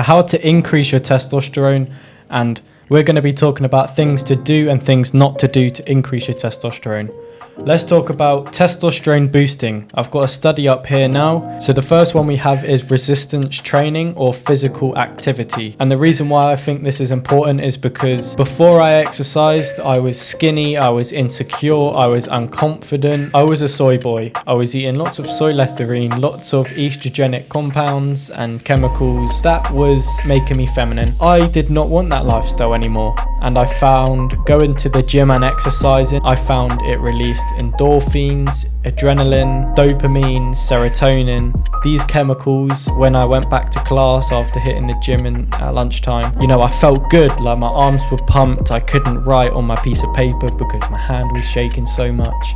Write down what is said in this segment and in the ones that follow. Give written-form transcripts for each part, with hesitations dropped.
How to increase your testosterone, and we're going to be talking about things to do and things not to do to increase your testosterone. Let's talk about testosterone boosting. I've got a study up here now. So the first one we have is resistance training or physical activity. And the reason why I think this is important is because before I exercised, I was skinny, I was insecure, I was unconfident. I was a soy boy. I was eating lots of soy lecithin, lots of estrogenic compounds and chemicals. That was making me feminine. I did not want that lifestyle anymore. And I found going to the gym and exercising, I found it released endorphins, adrenaline, dopamine, serotonin. These chemicals, when I went back to class after hitting the gym at lunchtime, I felt good. Like my arms were pumped. I couldn't write on my piece of paper because my hand was shaking so much.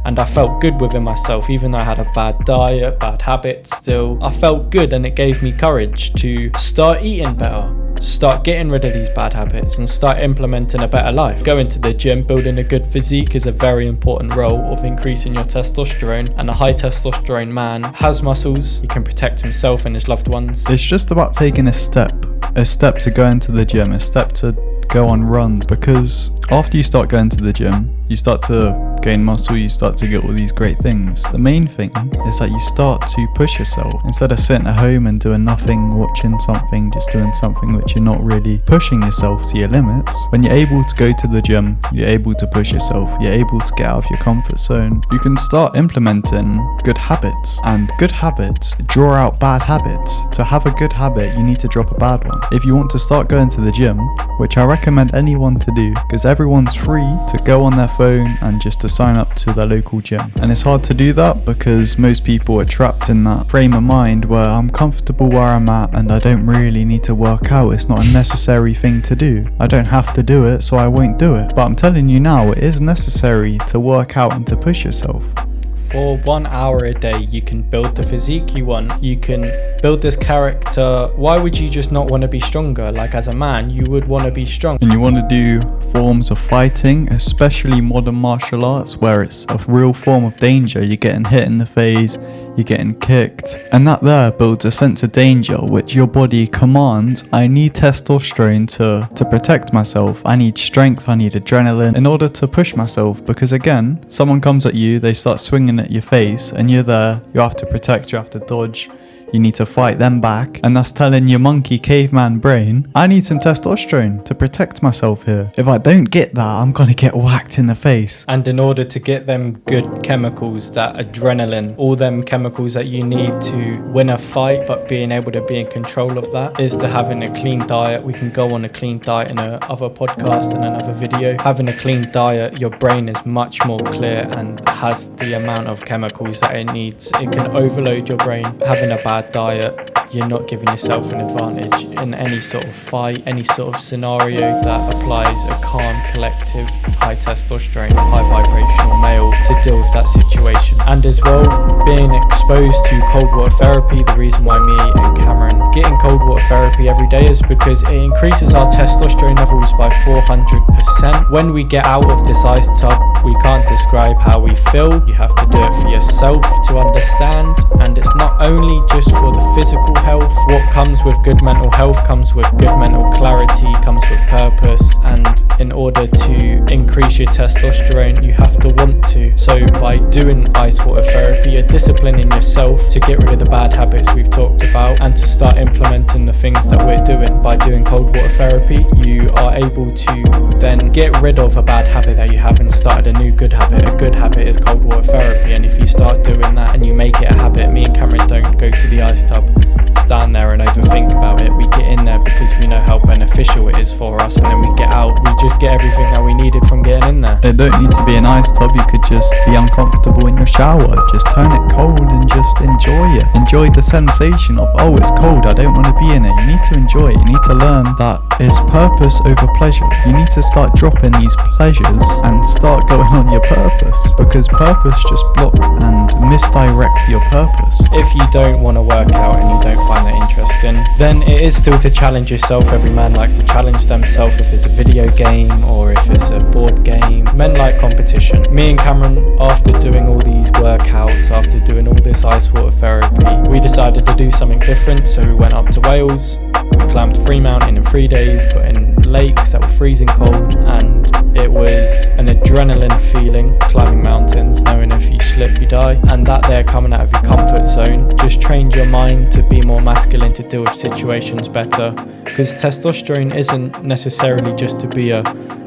And I felt good within myself, even though I had a bad diet, bad habits still. I felt good, and it gave me courage to start eating better, start getting rid of these bad habits and start implementing a better life. Going to the gym, building a good physique is a very important role of increasing your testosterone, and a high testosterone man has muscles, he can protect himself and his loved ones. It's just about taking a step to go into the gym, a step to go on runs, because after you start going to the gym, you start to gain muscle, you start to get all these great things. The main thing is that you start to push yourself. Instead of sitting at home and doing nothing, watching something, just doing something which you're not really pushing yourself to your limits. When you're able to go to the gym, you're able to push yourself, you're able to get out of your comfort zone. You can start implementing good habits, and good habits draw out bad habits. To have a good habit, you need to drop a bad one. If you want to start going to the gym, which I recommend anyone to do, because everyone's free to go on their phone and just to sign up to their local gym. And it's hard to do that because most people are trapped in that frame of mind where I'm comfortable where I'm at and I don't really need to work out. It's not a necessary thing to do. I don't have to do it, so I won't do it. But I'm telling you now, it is necessary to work out and to push yourself. For 1 hour a day, you can build the physique you want. You can build this character. Why would you just not want to be stronger? Like as a man, you would want to be strong. And you want to do forms of fighting, especially modern martial arts, where it's a real form of danger. You're getting hit in the face, you're getting kicked. And that there builds a sense of danger, which your body commands. I need testosterone to protect myself. I need strength, I need adrenaline in order to push myself. Because again, someone comes at you, they start swinging at your face, and you're there, you have to protect, you have to dodge. You need to fight them back, and that's telling your monkey caveman brain, I need some testosterone to protect myself here. If I don't get that, I'm gonna get whacked in the face. And in order to get them good chemicals, that adrenaline, all them chemicals that you need to win a fight, but being able to be in control of that, is to having a clean diet. We can go on a clean diet in another podcast and another video. Having a clean diet, your brain is much more clear and has the amount of chemicals that it needs. It can overload your brain. Having a bad diet, you're not giving yourself an advantage in any sort of fight, any sort of scenario that applies a calm, collective, high testosterone, high vibrational male to deal with that situation. And as well, being exposed to cold water therapy, the reason why me and Cameron getting cold water therapy every day is because it increases our testosterone levels by 400%. When we get out of this ice tub, we can't describe how we feel. You have to do it for yourself to understand. And it's not only just for the physical health. What comes with good mental health comes with good mental clarity, comes with purpose. And in order to increase your testosterone, you have to want to. So by doing ice water therapy, you're disciplining yourself to get rid of the bad habits we've talked about and to start implementing the things that we're doing. By doing cold water therapy, you are able to then get rid of a bad habit that you have and started a new good habit. A good habit is cold water therapy, and if you start doing that and you make it a habit, me and Cameron don't go to the ice tub, stand there and overthink about it. We get in there because we know how beneficial it is for us, and then we get out, we just get everything that we needed from getting in there. It don't need to be an ice tub, you could just be uncomfortable in your shower, just turn it cold and just enjoy it. Enjoy the sensation of, oh, it's cold, I don't want to be in it. You need to enjoy it. You need to learn that it's purpose over pleasure. You need to start dropping these pleasures and start going on your purpose, because purpose just block and misdirect your purpose. If you don't want to work out and you don't find that interesting, then it is still to challenge yourself. Every man likes to challenge themselves, if it's a video game or if it's a board game Men like competition. Me and Cameron, after doing all these workouts, after doing all this ice water therapy, we decided to do something different. So we went up to Wales, we climbed Free Mountain in 3 days, got in lakes that were freezing cold, and it was an adrenaline feeling climbing mountains, knowing if you slip you die, and that there coming out of your comfort zone just trained your mind to be more masculine, to deal with situations better, because testosterone isn't necessarily just to be a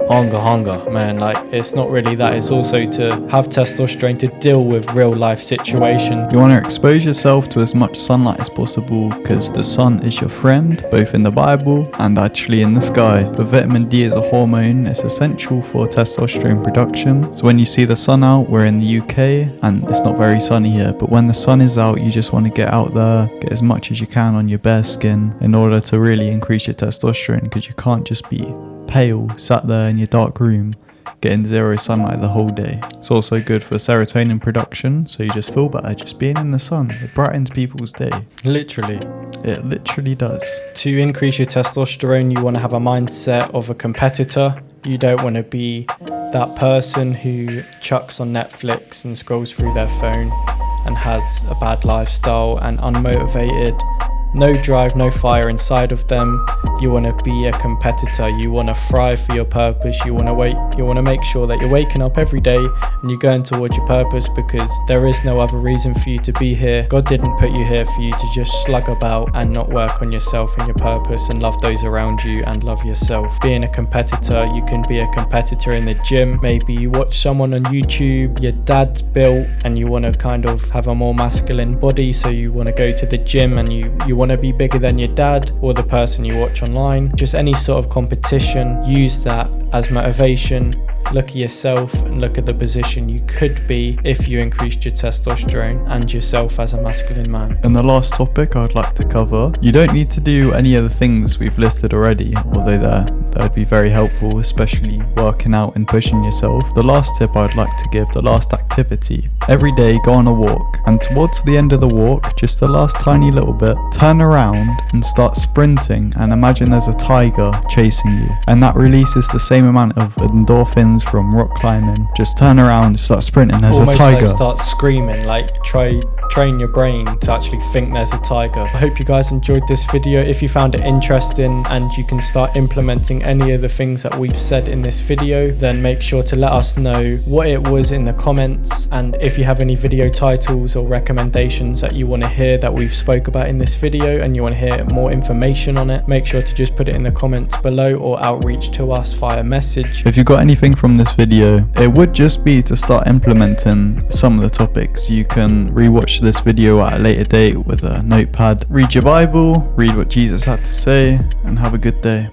hunger man, like it's not really that. It's also to have testosterone to deal with real life situations. You want to expose yourself to as much sunlight as possible because the sun is your friend, both in the Bible and actually in the sky. But vitamin D is a hormone, it's essential for testosterone production. So when you see the sun out, we're in the UK and it's not very sunny here, but when the sun is out, you just want to get out there, get as much as you can on your bare skin in order to really increase your testosterone, because you can't just be pale, sat there in your dark room, getting zero sunlight the whole day. It's also good for serotonin production, so you just feel better just being in the sun. It brightens people's day. Literally. It literally does. To increase your testosterone, you want to have a mindset of a competitor. You don't want to be that person who chucks on Netflix and scrolls through their phone and has a bad lifestyle and unmotivated. No drive, no fire inside of them. You want to be a competitor. You want to thrive for your purpose. You want to make sure that you're waking up every day and you're going towards your purpose, because there is no other reason for you to be here. God didn't put you here for you to just slug about and not work on yourself and your purpose and love those around you and love yourself. Being a competitor, you can be a competitor in the gym. Maybe you watch someone on YouTube, your dad's built, and you want to kind of have a more masculine body, so you want to go to the gym and you want to be bigger than your dad or the person you watch online. Just any sort of competition, use that as motivation. Look at yourself and look at the position you could be if you increased your testosterone and yourself as a masculine man. And the last topic I'd like to cover, you don't need to do any of the things we've listed already, although that would be very helpful, especially working out and pushing yourself. The last tip I'd like to give, the last activity, every day go on a walk, and towards the end of the walk, just the last tiny little bit, turn around and start sprinting and imagine there's a tiger chasing you, and that releases the same amount of endorphins from rock climbing. Just turn around, start sprinting, there's almost a tiger. Like start screaming, like train your brain to actually think there's a tiger. I hope you guys enjoyed this video. If you found it interesting and you can start implementing any of the things that we've said in this video, then make sure to let us know what it was in the comments. And if you have any video titles or recommendations that you want to hear that we've spoke about in this video and you want to hear more information on it, make sure to just put it in the comments below or outreach to us via message. If you got anything from this video, it would just be to start implementing some of the topics. You can rewatch this video at a later date with a notepad, read your Bible, read what Jesus had to say, and have a good day.